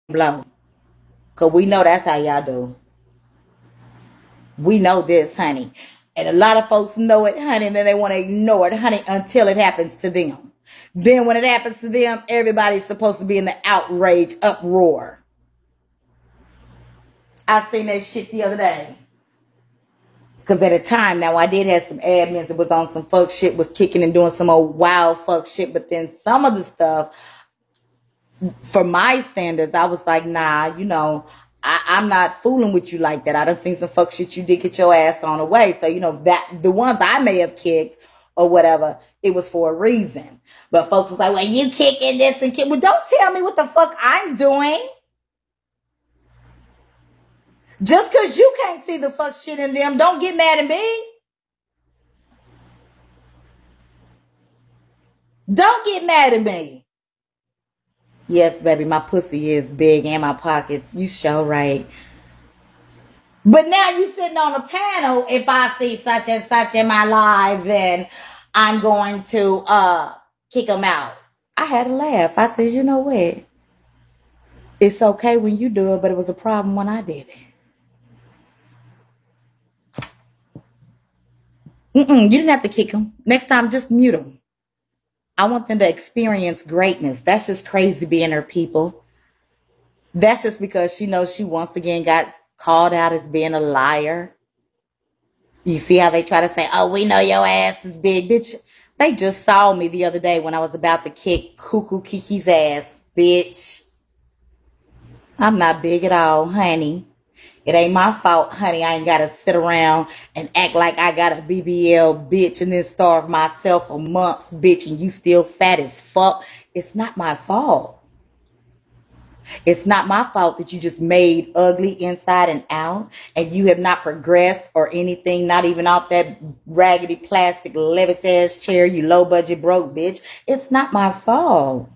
blow. Because we know that's how y'all do. We know this, honey. And a lot of folks know it, honey, and then they want to ignore it, honey, until it happens to them. Then when it happens to them, everybody's supposed to be in the outrage, uproar. I seen that shit the other day. Because at a time, now I did have some admins that was on some fuck shit, was kicking and doing some old wild fuck shit. But then some of the stuff, for my standards, I was like, nah, you know, I'm not fooling with you like that. I done seen some fuck shit you did get your ass on away. So, you know, that the ones I may have kicked or whatever, it was for a reason. But folks was like, well, you kicking this and kick. Well, don't tell me what the fuck I'm doing. Just because you can't see the fuck shit in them, don't get mad at me. Don't get mad at me. Yes, baby, my pussy is big and my pockets. You sure right. But now you sitting on a panel, if I see such and such in my live, then I'm going to kick them out. I had a laugh. I said, you know what? It's okay when you do it, but it was a problem when I did it. You didn't have to kick them. Next time, just mute them. I want them to experience greatness. That's just crazy being her people. That's just because she knows she once again got called out as being a liar. You see how they try to say, oh, we know your ass is big. Bitch, they just saw me the other day when I was about to kick Cuckoo Kiki's ass. Bitch, I'm not big at all, honey. It ain't my fault, honey. I ain't got to sit around and act like I got a BBL, bitch, and then starve myself a month, bitch, and you still fat as fuck. It's not my fault. It's not my fault that you just made ugly inside and out and you have not progressed or anything, not even off that raggedy plastic Levi's ass chair, you low budget broke bitch. It's not my fault.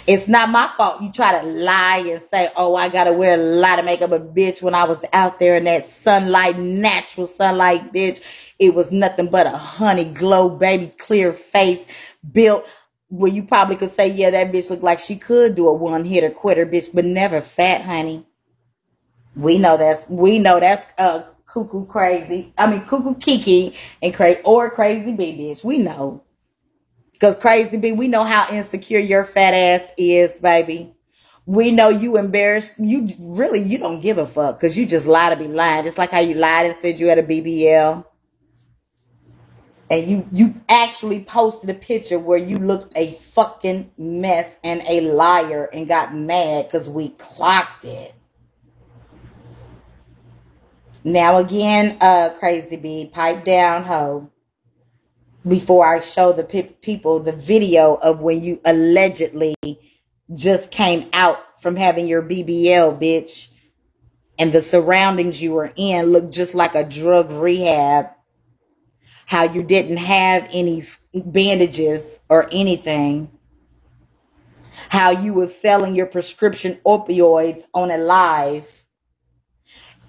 It's not my fault you try to lie and say, oh, I got to wear a lot of makeup, but bitch, when I was out there in that sunlight, natural sunlight, bitch, it was nothing but a honey glow, baby, clear face built where you probably could say, yeah, that bitch looked like she could do a one-hitter quitter, bitch, but never fat, honey. We know that's cuckoo crazy. I mean, cuckoo Kiki and crazy or crazy B, bitch. We know. Because crazy B, we know how insecure your fat ass is, baby. We know you embarrassed. You don't give a fuck because you just lie to be lying. Just like how you lied and said you had a BBL. And you actually posted a picture where you looked a fucking mess and a liar and got mad because we clocked it. Now again, crazy B, pipe down, ho. Before I show the people the video of when you allegedly just came out from having your BBL, bitch, and the surroundings you were in looked just like a drug rehab. How you didn't have any bandages or anything. How you was selling your prescription opioids on a live.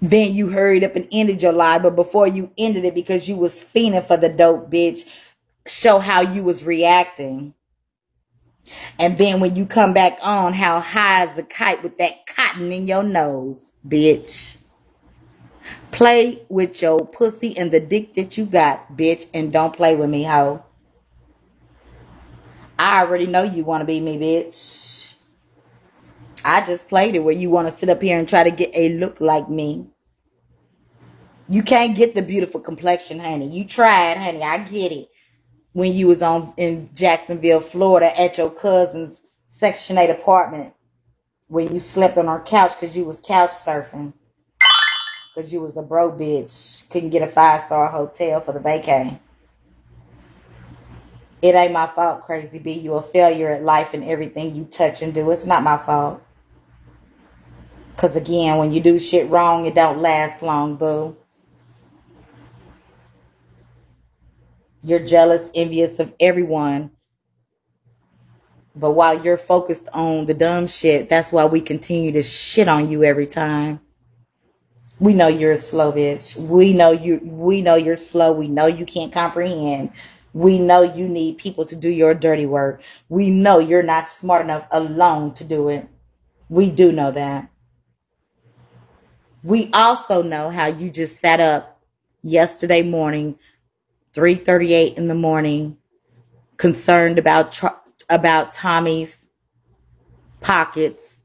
Then you hurried up and ended your live, but before you ended it because you was fiending for the dope, bitch, show how you was reacting. And then when you come back on, how high as a kite with that cotton in your nose, bitch. Play with your pussy and the dick that you got, bitch, and don't play with me, hoe. I already know you want to be me, bitch. I just played it where you want to sit up here and try to get a look like me. You can't get the beautiful complexion, honey. You tried, honey. I get it. When you was in Jacksonville, Florida at your cousin's Section 8 apartment. When you slept on our couch because you was couch surfing. Because you was a broke bitch. Couldn't get a 5-star hotel for the vacay. It ain't my fault, crazy B. You a failure at life and everything you touch and do. It's not my fault. Because again, when you do shit wrong, it don't last long, boo. You're jealous, envious of everyone. But while you're focused on the dumb shit, that's why we continue to shit on you every time. We know you're a slow bitch. We know you're slow. We know you can't comprehend. We know you need people to do your dirty work. We know you're not smart enough alone to do it. We do know that. We also know how you just sat up yesterday morning, 3:38 in the morning, concerned about Tommy's pockets.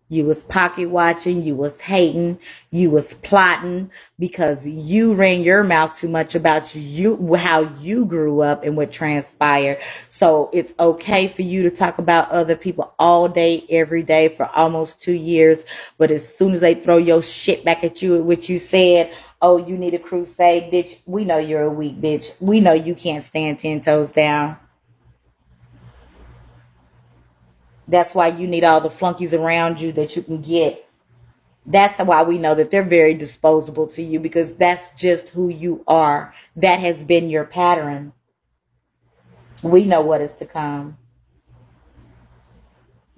You was pocket watching, you was hating, you was plotting because you ran your mouth too much about you, how you grew up and what transpired. So it's okay for you to talk about other people all day, every day for almost 2 years. But as soon as they throw your shit back at you, what you said, oh, you need a crusade, bitch. We know you're a weak bitch. We know you can't stand 10 toes down. That's why you need all the flunkies around you that you can get. That's why we know that they're very disposable to you, because that's just who you are. That has been your pattern. We know what is to come.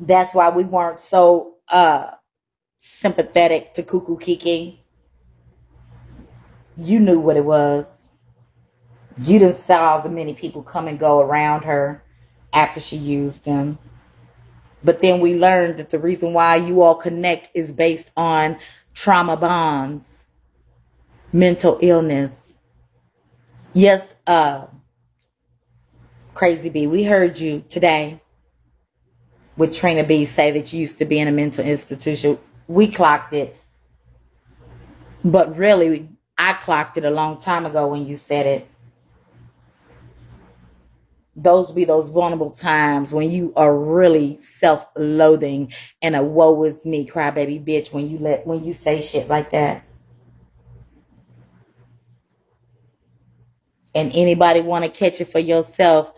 That's why we weren't so sympathetic to Cuckoo Kiki. You knew what it was. You didn't saw the many people come and go around her after she used them. But then we learned that the reason why you all connect is based on trauma bonds, mental illness. Yes, Crazy B, we heard you today with Trina B say that you used to be in a mental institution. We clocked it. But really, I clocked it a long time ago when you said it. Those be those vulnerable times when you are really self-loathing and a woe is me crybaby bitch when you say shit like that. And anybody want to catch it for yourself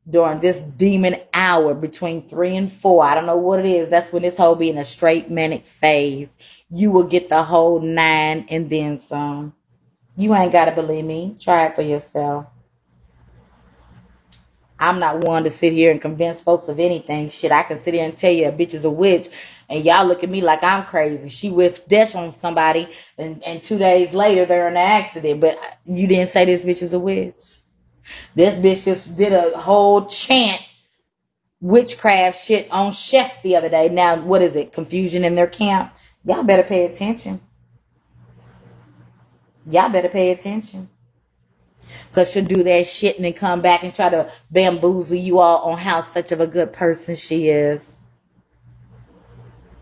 during this demon hour between 3 and 4, I don't know what it is. That's when this whole be in a straight manic phase. You will get the whole 9 and then some. You ain't got to believe me. Try it for yourself. I'm not one to sit here and convince folks of anything. Shit, I can sit here and tell you a bitch is a witch, and y'all look at me like I'm crazy. She whiffed Desh on somebody, and 2 days later they're in an accident. But you didn't say this bitch is a witch. This bitch just did a whole chant witchcraft shit on Chef the other day. Now, what is it? Confusion in their camp? Y'all better pay attention. Y'all better pay attention. Because she'll do that shit and then come back and try to bamboozle you all on how such of a good person she is.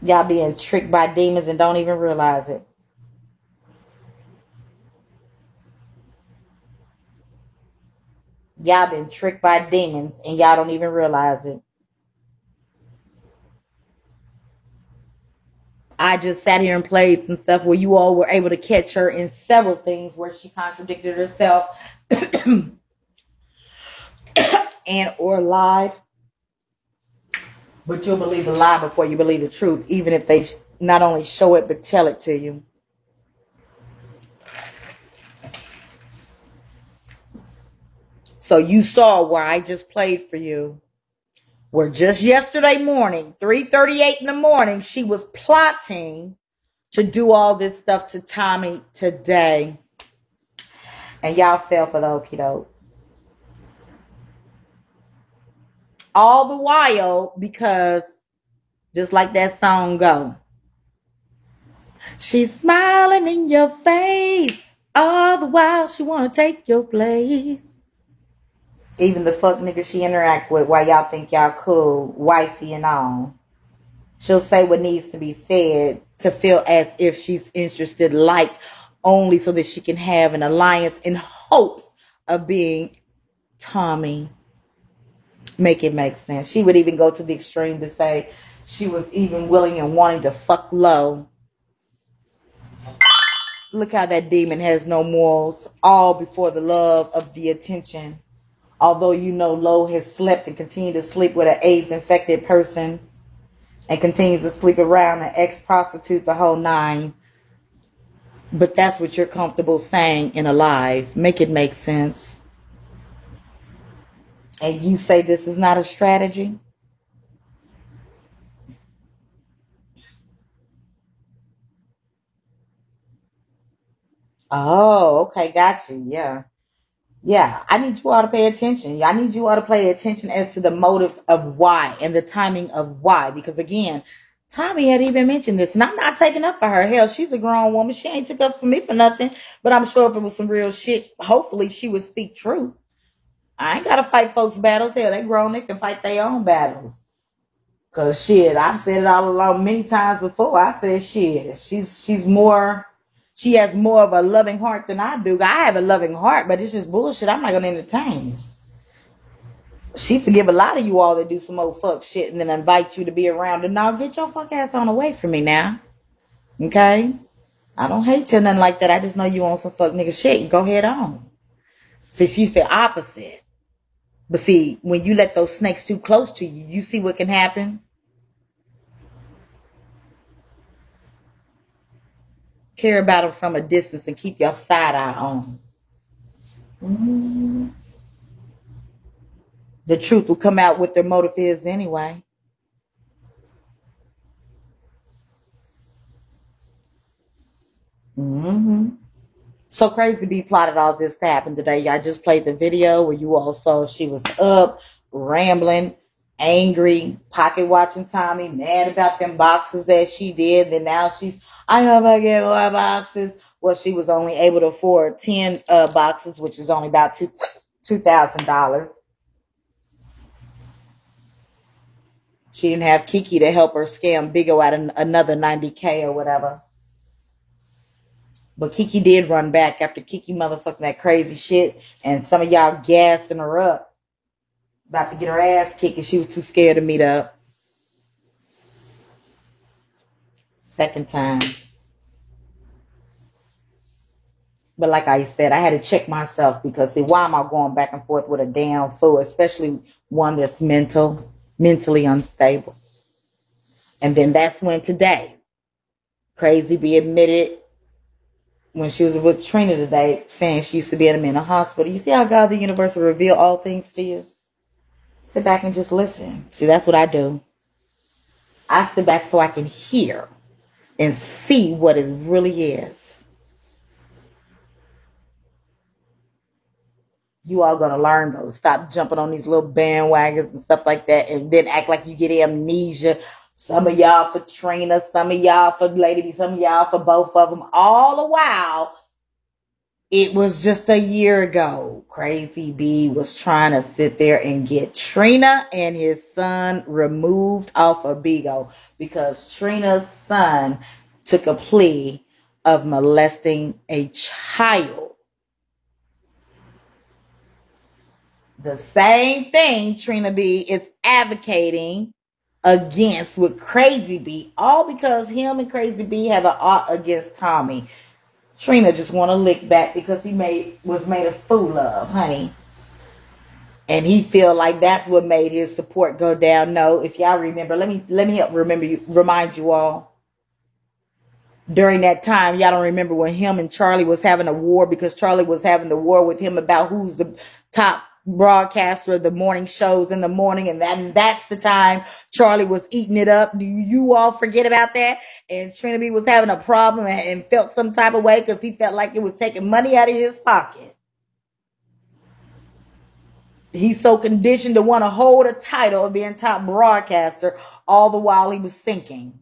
Y'all being tricked by demons and don't even realize it. Y'all been tricked by demons and y'all don't even realize it. I just sat here and played some stuff where you all were able to catch her in several things where she contradicted herself and or lied. But you'll believe the lie before you believe the truth, even if they not only show it but tell it to you. So you saw where I just played for you, where just yesterday morning, 3:38 in the morning, she was plotting to do all this stuff to Tommy today. And y'all fell for the okie doke. All the while, because just like that song go, she's smiling in your face. All the while she want to take your place. Even the fuck nigga she interact with while y'all think y'all cool, wifey and all. She'll say what needs to be said to feel as if she's interested, liked, only so that she can have an alliance in hopes of being Tommy. Make it make sense. She would even go to the extreme to say she was even willing and wanting to fuck Low. Look how that demon has no morals, all before the love of the attention. Although you know Low has slept and continued to sleep with an AIDS-infected person and continues to sleep around an ex-prostitute, the whole 9. But that's what you're comfortable saying in a live. Make it make sense. And you say this is not a strategy? Oh, okay, got you. Yeah. Yeah, I need you all to pay attention. I need you all to pay attention as to the motives of why and the timing of why. Because again, Tommy had even mentioned this, and I'm not taking up for her. Hell, she's a grown woman. She ain't took up for me for nothing. But I'm sure if it was some real shit, hopefully she would speak truth. I ain't gotta fight folks' battles. Hell, they grown, they can fight their own battles. Cause shit, I've said it all along many times before. I said shit. She has more of a loving heart than I do. I have a loving heart, but it's just bullshit. I'm not gonna entertain. She forgive a lot of you all that do some old fuck shit and then invite you to be around. And now get your fuck ass on away from me now. Okay? I don't hate you nothing like that. I just know you on some fuck nigga shit. Go head on. See, she's the opposite. But see, when you let those snakes too close to you, you see what can happen? Care about them from a distance and keep your side eye on. Mm-hmm. The truth will come out what their motive is anyway. Mm-hmm. So Crazy B plotted all this to happen today. I just played the video where you all saw she was up, rambling, angry, pocket watching Tommy, mad about them boxes that she did. Then now I hope I get more boxes. Well, she was only able to afford 10 boxes, which is only about $2,000. She didn't have Kiki to help her scam Bigo out of another $90K or whatever. But Kiki did run back after Kiki motherfucking that crazy shit. And some of y'all gassing her up. About to get her ass kicked and she was too scared to meet up. Second time. But like I said, I had to check myself because see, why am I going back and forth with a damn fool, especially one that's mentally unstable? And then that's when today, Crazy B admitted when she was with Trina today, saying she used to be in a mental hospital. You see how God the universe will reveal all things to you? Sit back and just listen. See, that's what I do. I sit back so I can hear and see what it really is. You all gonna learn though. Stop jumping on these little bandwagons and stuff like that and then act like you get amnesia. Some of y'all for Trina, some of y'all for Lady B, some of y'all for both of them. All the while, it was just a year ago. Crazy B was trying to sit there and get Trina and his son removed off of Bigo because Trina's son took a plea of molesting a child. The same thing Trina B is advocating against with Crazy B, all because him and Crazy B have an ought against Tommy. Trina just want to lick back because he was made a fool of, honey. And he feel like that's what made his support go down. No, if y'all remember, let me help remind you all. During that time, y'all don't remember when him and Charlie was having a war because Charlie was having the war with him about who's the top broadcaster of the morning shows in the morning, and that's the time Charlie was eating it up. Do you all forget about that? And Trina B was having a problem and felt some type of way because he felt like it was taking money out of his pocket. He's so conditioned to want to hold a title of being top broadcaster all the while he was sinking.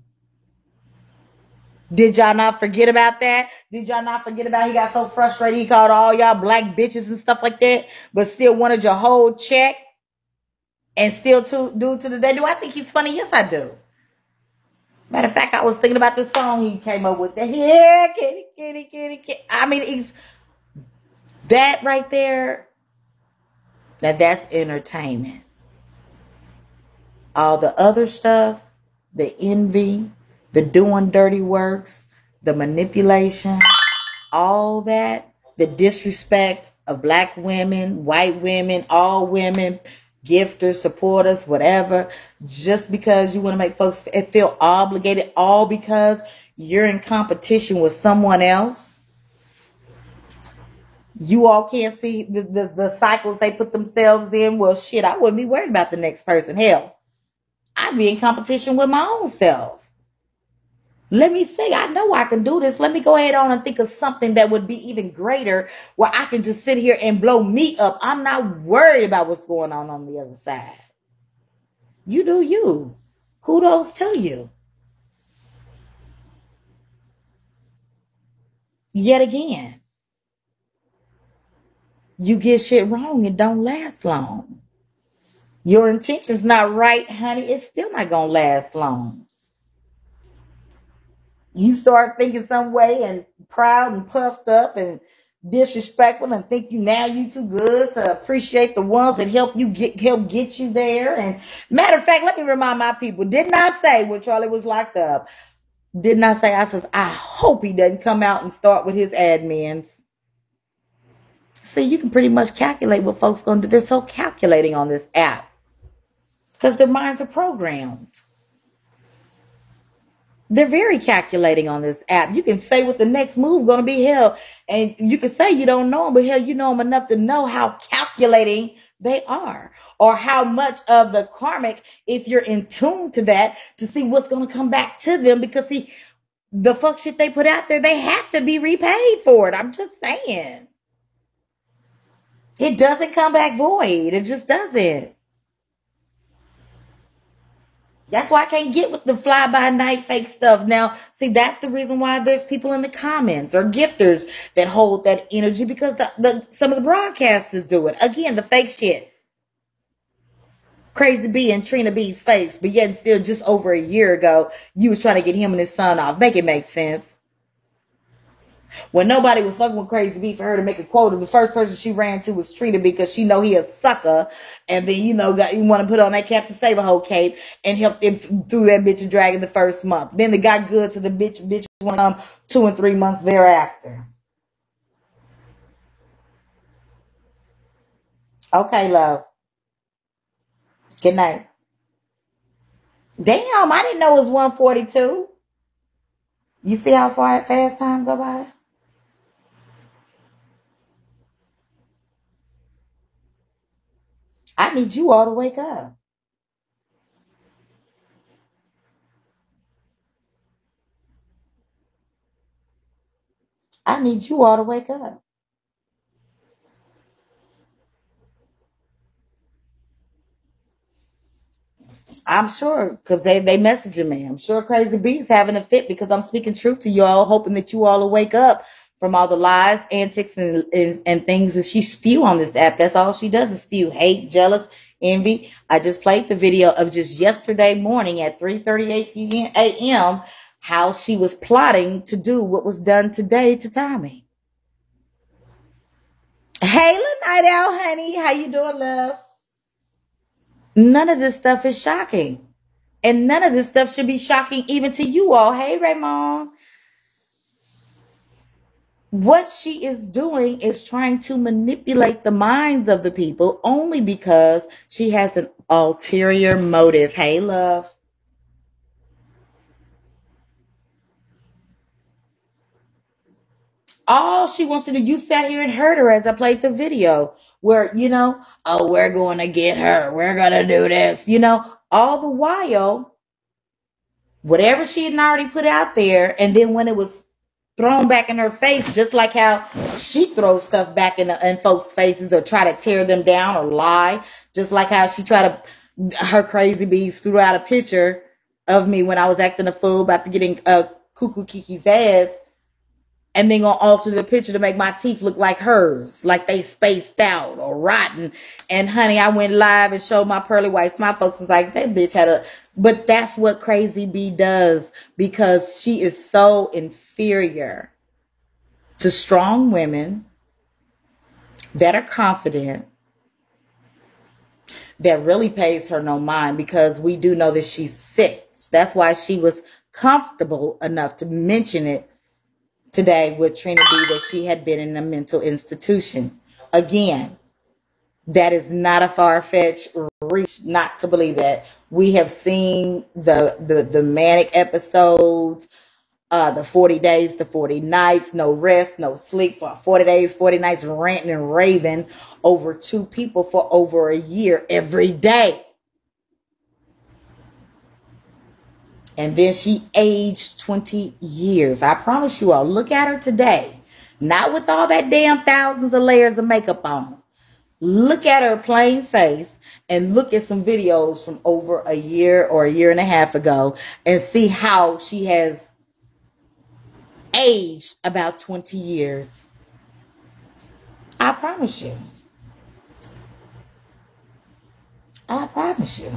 Did y'all not forget about that? Did y'all not forget about he got so frustrated he called all y'all black bitches and stuff like that, but still wanted your whole check and still do to the day? Do I think he's funny? Yes, I do. Matter of fact, I was thinking about this song he came up with. Yeah, kitty, kitty, kitty, kitty. I mean, that right there, that's entertainment. All the other stuff, the envy, the doing dirty works, the manipulation, all that, the disrespect of black women, white women, all women, gifters, supporters, whatever, just because you want to make folks feel obligated, all because you're in competition with someone else. You all can't see the cycles they put themselves in. Well, shit, I wouldn't be worried about the next person. Hell, I'd be in competition with my own self. Let me see. I know I can do this. Let me go ahead on and think of something that would be even greater where I can just sit here and blow me up. I'm not worried about what's going on the other side. You do you. Kudos to you. Yet again, you get shit wrong and don't last long. Your intention's not right, honey, it's still not gonna last long. You start thinking some way and proud and puffed up and disrespectful and think you too good to appreciate the ones that help get you there. And matter of fact, let me remind my people, didn't I say when Charlie was locked up, didn't I say, I says, I hope he doesn't come out and start with his admins. See, you can pretty much calculate what folks gonna do. They're so calculating on this app because their minds are programmed. They're very calculating on this app. You can say what the next move going to be, hell, and you can say you don't know them, but hell, you know them enough to know how calculating they are, or how much of the karmic, if you're in tune to that, to see what's going to come back to them, because see, the fuck shit they put out there, they have to be repaid for it. I'm just saying. It doesn't come back void. It just doesn't. That's why I can't get with the fly-by-night fake stuff. Now, see, that's the reason why there's people in the comments or gifters that hold that energy, because some of the broadcasters do it. Again, the fake shit. Crazy B and Trina B's face, but yet still just over a year ago, you was trying to get him and his son off. Make it make sense. When nobody was fucking with Crazy B for her to make a quota, the first person she ran to was Trina because she know he a sucker. And then, you want to put on that Captain Save-A-Hoe cape and help him through that bitch of dragon the first month. Then it got good to the bitch want to come 2 and 3 months thereafter. Okay, love. Good night. Damn, I didn't know it was 1:42. You see how fast time go by? I need you all to wake up. I need you all to wake up. I'm sure, because they messaging me. I'm sure Crazy B's having a fit because I'm speaking truth to y'all, hoping that you all will wake up from all the lies, antics, and things that she spew on this app. That's all she does is spew hate, jealous, envy. I just played the video of just yesterday morning at 3:38 a.m. how she was plotting to do what was done today to Tommy. Hey, Night Owl, honey. How you doing, love? None of this stuff is shocking. And none of this stuff should be shocking even to you all. Hey, Raymond. What she is doing is trying to manipulate the minds of the people only because she has an ulterior motive. Hey, love. All she wants to do, you sat here and heard her as I played the video where, oh, we're going to get her. We're going to do this, all the while, whatever she had already put out there. And then when it was thrown back in her face, just like how she throws stuff back in folks' faces or try to tear them down or lie, just like how she her Crazy Bees threw out a picture of me when I was acting a fool about to getting Cuckoo Kiki's ass, and then gonna alter the picture to make my teeth look like hers, like they spaced out or rotten. And honey, I went live and showed my pearly whites. My folks was like, that bitch had but that's what Crazy B does, because she is so inferior to strong women that are confident, that really pays her no mind, because we do know that she's sick. That's why she was comfortable enough to mention it today with Trina B, that she had been in a mental institution. Again, that is not a far-fetched reach not to believe that. We have seen the manic episodes, the 40 days, the 40 nights, no rest, no sleep, for 40 days, 40 nights, ranting and raving over 2 people for over a year every day. And then she aged 20 years. I promise you all, look at her today. Not with all that damn thousands of layers of makeup on. Look at her plain face and look at some videos from over a year or a year and a half ago and see how she has age about 20 years. I promise you. I promise you.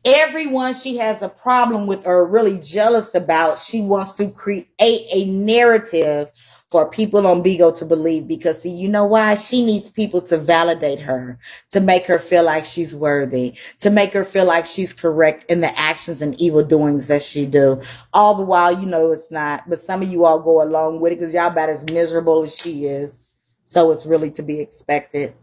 Everyone she has a problem with or really jealous about, she wants to create a narrative for people on Bigo to believe. Because see, you know why? She needs people to validate her, to make her feel like she's worthy, to make her feel like she's correct in the actions and evil doings that she do. All the while, you know it's not. But some of you all go along with it because y'all about as miserable as she is. So it's really to be expected.